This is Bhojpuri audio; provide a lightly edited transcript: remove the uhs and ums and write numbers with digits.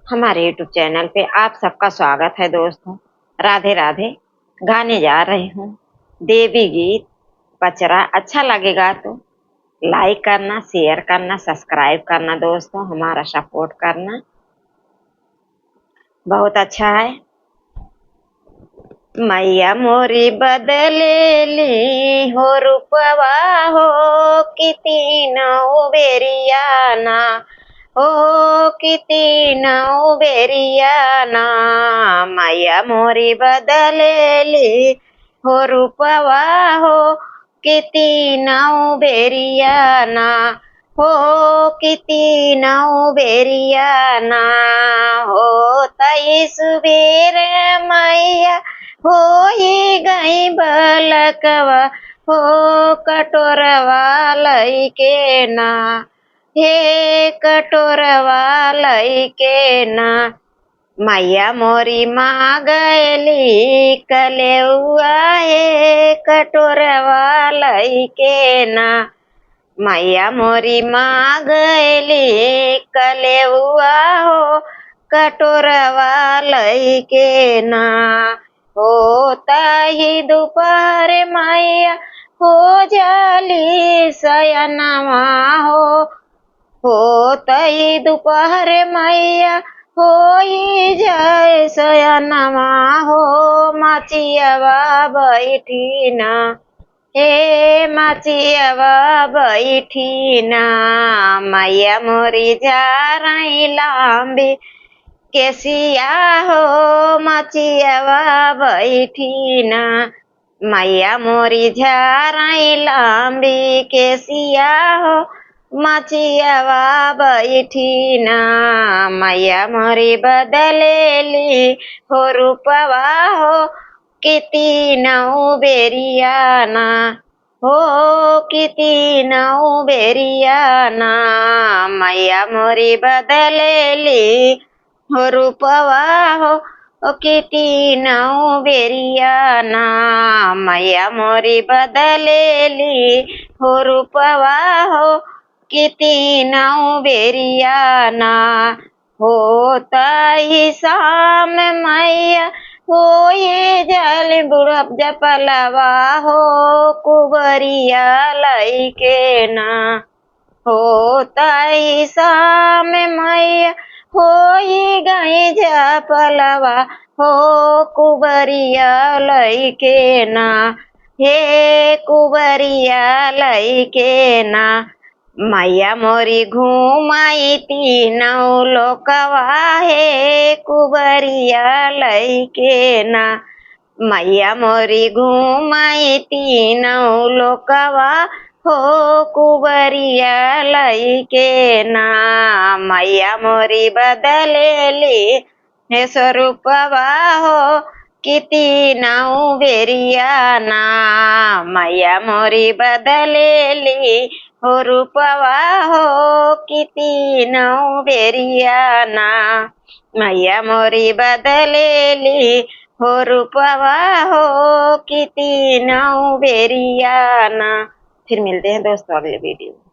हमारे YouTube चैनल पे आप सबका स्वागत है दोस्तों। राधे राधे। गाने जा रही हूँ देवी गीत पचरा। अच्छा लगेगा तो लाइक करना, शेयर करना, सब्सक्राइब करना दोस्तों, हमारा सपोर्ट करना। बहुत अच्छा है। मैया मोरी बदलेली हो रूपवा हो किती नौ बेरियाना हो किती नौ बेरियाना। मैया मोरी बदलेली हो रूपवा हो किती नौ बेरियाना हो किती नौ बेरियाना हो तई सुबेर मैया होई गई बलकवा हो कटोरवा लईके ना हे कटोरवा लईके ना। मैया मोरी माँ गैली कलेउआ हे कटोरवा लईके ना। मैया मोरी माँ गैली कलेउआ हो कटोरवा लईके ना। हो ताही दोपहर मैया हो जाली सयनमा हो तई दोपहर मैया होई जाए सयनमा हो माचियावा बैठी ना हे माचियावा बैठी ना। मैया मोरी जा रही लांबी केसिया हो माचियावा बैठी ना। मैया मोरी झाराई लांबी केसिया हो माचियावा बैठी ना। मैया मोरी बदलेली हो रूपवा हो किती नौ बेरियाना हो किती नौ बेरियाना। मैया मोरी बदलेली हो रूपवा हो किती नौ बेरियाना। मैया मोरी बदलेली हो रूपवा हो किती नौ बेरियाना। हो ताही शाम मैया हो ये जल बुढ़प जपलवा हो कुबरिया लईके ना। हो ताई शाम मैया होई गई जपलवा हो कुबरिया लईके ना हे कुबरिया लईके ना। मैया मोरी घुमाई तीनौ लोकवा हे कुबरिया लईके ना। मैया मोरी घुमाई तीनौ लोकवा हो कुबरिया लईके ना। मैया मोरी बदलेली हे स्वरूपवा हो किती नौ बेरियाना। मैया मोरी बदलेली हो रूपवा हो किती नौ बेरियाना। मैया मोरी बदलेली हो रूपवा हो किती नौ बेरियाना। फिर मिलते हैं दोस्तों अगले वीडियो।